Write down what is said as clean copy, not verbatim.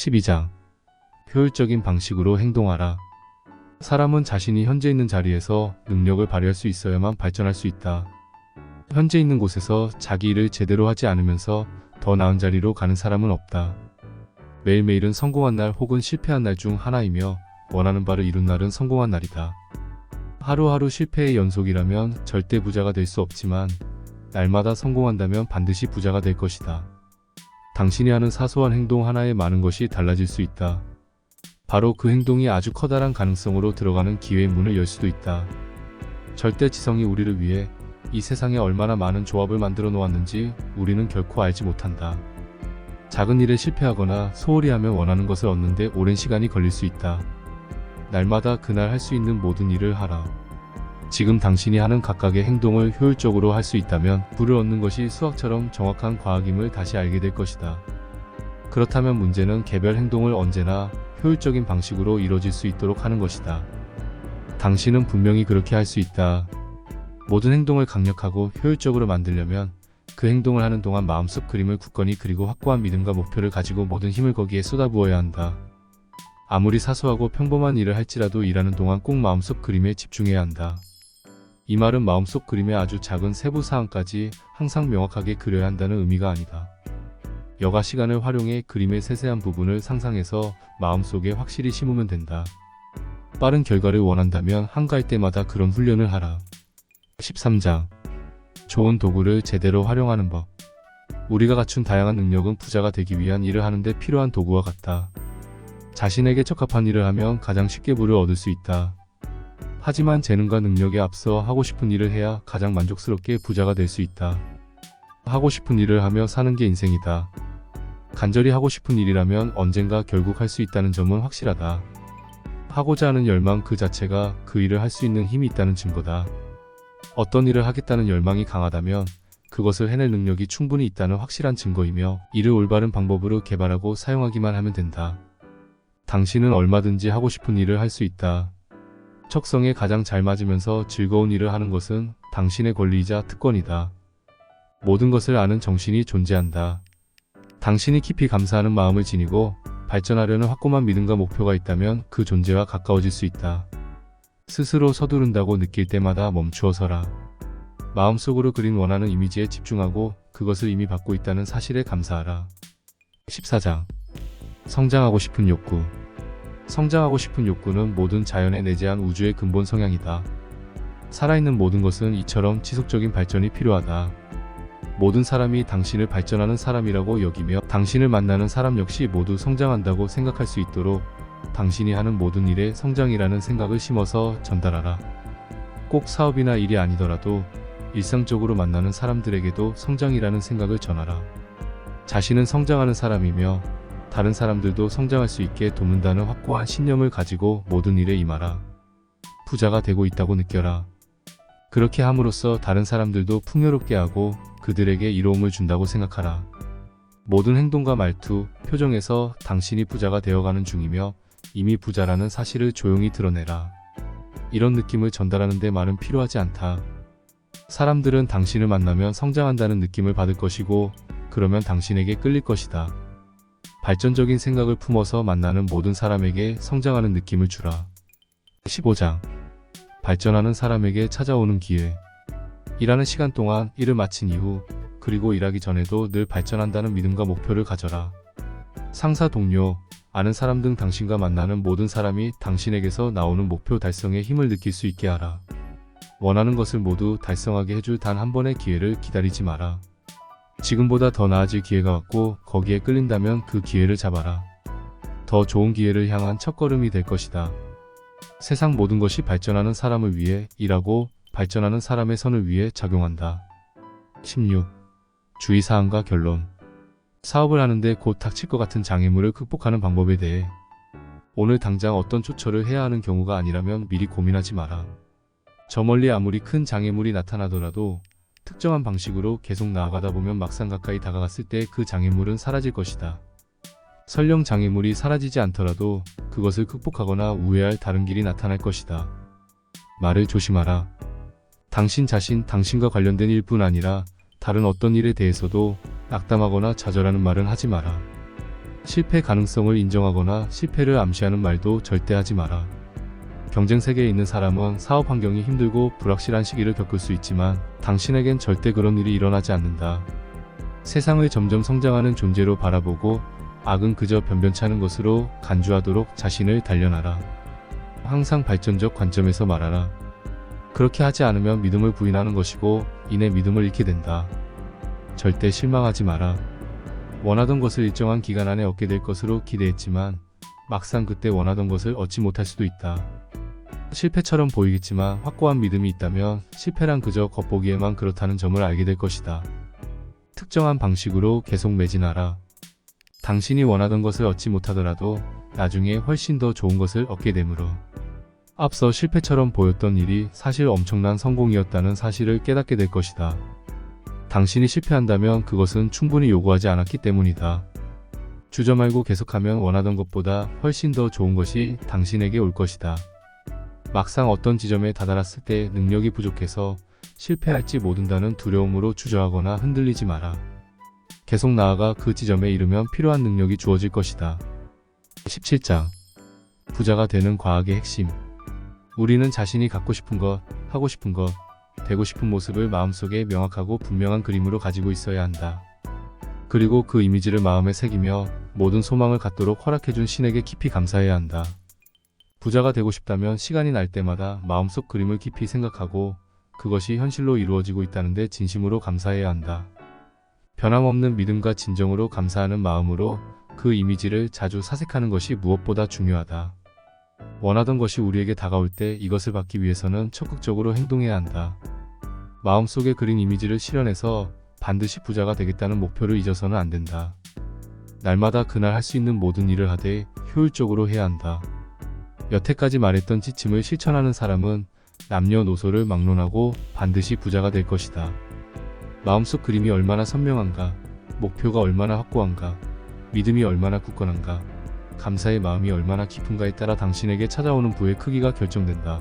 12장. 효율적인 방식으로 행동하라. 사람은 자신이 현재 있는 자리에서 능력을 발휘할 수 있어야만 발전할 수 있다. 현재 있는 곳에서 자기 일을 제대로 하지 않으면서 더 나은 자리로 가는 사람은 없다. 매일매일은 성공한 날 혹은 실패한 날 중 하나이며 원하는 바를 이룬 날은 성공한 날이다. 하루하루 실패의 연속이라면 절대 부자가 될 수 없지만 날마다 성공한다면 반드시 부자가 될 것이다. 당신이 하는 사소한 행동 하나에 많은 것이 달라질 수 있다. 바로 그 행동이 아주 커다란 가능성으로 들어가는 기회의 문을 열 수도 있다. 절대지성이 우리를 위해 이 세상에 얼마나 많은 조합을 만들어 놓았는지 우리는 결코 알지 못한다. 작은 일에 실패하거나 소홀히 하면 원하는 것을 얻는데 오랜 시간이 걸릴 수 있다. 날마다 그날 할 수 있는 모든 일을 하라. 지금 당신이 하는 각각의 행동을 효율적으로 할 수 있다면 부를 얻는 것이 수학처럼 정확한 과학임을 다시 알게 될 것이다. 그렇다면 문제는 개별 행동을 언제나 효율적인 방식으로 이루어질 수 있도록 하는 것이다. 당신은 분명히 그렇게 할 수 있다. 모든 행동을 강력하고 효율적으로 만들려면 그 행동을 하는 동안 마음속 그림을 굳건히 그리고 확고한 믿음과 목표를 가지고 모든 힘을 거기에 쏟아부어야 한다. 아무리 사소하고 평범한 일을 할지라도 일하는 동안 꼭 마음속 그림에 집중해야 한다. 이 말은 마음속 그림의 아주 작은 세부 사항까지 항상 명확하게 그려야 한다는 의미가 아니다. 여가 시간을 활용해 그림의 세세한 부분을 상상해서 마음속에 확실히 심으면 된다. 빠른 결과를 원한다면 한가할 때마다 그런 훈련을 하라. 13장. 좋은 도구를 제대로 활용하는 법. 우리가 갖춘 다양한 능력은 부자가 되기 위한 일을 하는데 필요한 도구와 같다. 자신에게 적합한 일을 하면 가장 쉽게 부를 얻을 수 있다. 하지만 재능과 능력에 앞서 하고 싶은 일을 해야 가장 만족스럽게 부자가 될 수 있다. 하고 싶은 일을 하며 사는 게 인생이다. 간절히 하고 싶은 일이라면 언젠가 결국 할 수 있다는 점은 확실하다. 하고자 하는 열망 그 자체가 그 일을 할 수 있는 힘이 있다는 증거다. 어떤 일을 하겠다는 열망이 강하다면 그것을 해낼 능력이 충분히 있다는 확실한 증거이며 이를 올바른 방법으로 개발하고 사용하기만 하면 된다. 당신은 얼마든지 하고 싶은 일을 할 수 있다. 척성에 가장 잘 맞으면서 즐거운 일을 하는 것은 당신의 권리이자 특권이다. 모든 것을 아는 정신이 존재한다. 당신이 깊이 감사하는 마음을 지니고 발전하려는 확고한 믿음과 목표가 있다면 그 존재와 가까워질 수 있다. 스스로 서두른다고 느낄 때마다 멈추어 서라. 마음속으로 그린 원하는 이미지에 집중하고 그것을 이미 받고 있다는 사실에 감사하라. 14장. 성장하고 싶은 욕구. 성장하고 싶은 욕구는 모든 자연에 내재한 우주의 근본 성향이다. 살아있는 모든 것은 이처럼 지속적인 발전이 필요하다. 모든 사람이 당신을 발전하는 사람이라고 여기며 당신을 만나는 사람 역시 모두 성장한다고 생각할 수 있도록 당신이 하는 모든 일에 성장이라는 생각을 심어서 전달하라. 꼭 사업이나 일이 아니더라도 일상적으로 만나는 사람들에게도 성장이라는 생각을 전하라. 자신은 성장하는 사람이며 다른 사람들도 성장할 수 있게 돕는다는 확고한 신념을 가지고 모든 일에 임하라. 부자가 되고 있다고 느껴라. 그렇게 함으로써 다른 사람들도 풍요롭게 하고 그들에게 이로움을 준다고 생각하라. 모든 행동과 말투, 표정에서 당신이 부자가 되어가는 중이며 이미 부자라는 사실을 조용히 드러내라. 이런 느낌을 전달하는 데 말은 필요하지 않다. 사람들은 당신을 만나면 성장한다는 느낌을 받을 것이고 그러면 당신에게 끌릴 것이다. 발전적인 생각을 품어서 만나는 모든 사람에게 성장하는 느낌을 주라. 15장. 발전하는 사람에게 찾아오는 기회. 일하는 시간 동안 일을 마친 이후 그리고 일하기 전에도 늘 발전한다는 믿음과 목표를 가져라. 상사, 동료, 아는 사람 등 당신과 만나는 모든 사람이 당신에게서 나오는 목표 달성에 힘을 느낄 수 있게 하라. 원하는 것을 모두 달성하게 해줄 단 한 번의 기회를 기다리지 마라. 지금보다 더 나아질 기회가 왔고 거기에 끌린다면 그 기회를 잡아라. 더 좋은 기회를 향한 첫걸음이 될 것이다. 세상 모든 것이 발전하는 사람을 위해 일하고 발전하는 사람의 선을 위해 작용한다. 16. 주의사항과 결론. 사업을 하는데 곧 닥칠 것 같은 장애물을 극복하는 방법에 대해 오늘 당장 어떤 조처를 해야 하는 경우가 아니라면 미리 고민하지 마라. 저 멀리 아무리 큰 장애물이 나타나더라도 특정한 방식으로 계속 나아가다 보면 막상 가까이 다가갔을 때 그 장애물은 사라질 것이다. 설령 장애물이 사라지지 않더라도 그것을 극복하거나 우회할 다른 길이 나타날 것이다. 말을 조심하라. 당신 자신, 당신과 관련된 일뿐 아니라 다른 어떤 일에 대해서도 낙담하거나 좌절하는 말은 하지 마라. 실패 가능성을 인정하거나 실패를 암시하는 말도 절대 하지 마라. 경쟁 세계에 있는 사람은 사업 환경이 힘들고 불확실한 시기를 겪을 수 있지만 당신에겐 절대 그런 일이 일어나지 않는다. 세상을 점점 성장하는 존재로 바라보고 악은 그저 변변찮은 것으로 간주하도록 자신을 단련하라. 항상 발전적 관점에서 말하라. 그렇게 하지 않으면 믿음을 부인하는 것이고 이내 믿음을 잃게 된다. 절대 실망하지 마라. 원하던 것을 일정한 기간 안에 얻게 될 것으로 기대했지만 막상 그때 원하던 것을 얻지 못할 수도 있다. 실패처럼 보이겠지만 확고한 믿음이 있다면 실패란 그저 겉보기에만 그렇다는 점을 알게 될 것이다. 특정한 방식으로 계속 매진하라. 당신이 원하던 것을 얻지 못하더라도 나중에 훨씬 더 좋은 것을 얻게 되므로. 앞서 실패처럼 보였던 일이 사실 엄청난 성공이었다는 사실을 깨닫게 될 것이다. 당신이 실패한다면 그것은 충분히 요구하지 않았기 때문이다. 주저 말고 계속하면 원하던 것보다 훨씬 더 좋은 것이 당신에게 올 것이다. 막상 어떤 지점에 다다랐을 때 능력이 부족해서 실패할지 모른다는 두려움으로 주저하거나 흔들리지 마라. 계속 나아가 그 지점에 이르면 필요한 능력이 주어질 것이다. 17장 부자가 되는 과학의 핵심. 우리는 자신이 갖고 싶은 것, 하고 싶은 것, 되고 싶은 모습을 마음속에 명확하고 분명한 그림으로 가지고 있어야 한다. 그리고 그 이미지를 마음에 새기며 모든 소망을 갖도록 허락해준 신에게 깊이 감사해야 한다. 부자가 되고 싶다면 시간이 날 때마다 마음속 그림을 깊이 생각하고 그것이 현실로 이루어지고 있다는데 진심으로 감사해야 한다. 변함없는 믿음과 진정으로 감사하는 마음으로 그 이미지를 자주 사색하는 것이 무엇보다 중요하다. 원하던 것이 우리에게 다가올 때 이것을 받기 위해서는 적극적으로 행동해야 한다. 마음속에 그린 이미지를 실현해서 반드시 부자가 되겠다는 목표를 잊어서는 안 된다. 날마다 그날 할 수 있는 모든 일을 하되 효율적으로 해야 한다. 여태까지 말했던 지침을 실천하는 사람은 남녀노소를 막론하고 반드시 부자가 될 것이다. 마음속 그림이 얼마나 선명한가, 목표가 얼마나 확고한가, 믿음이 얼마나 굳건한가, 감사의 마음이 얼마나 깊은가에 따라 당신에게 찾아오는 부의 크기가 결정된다.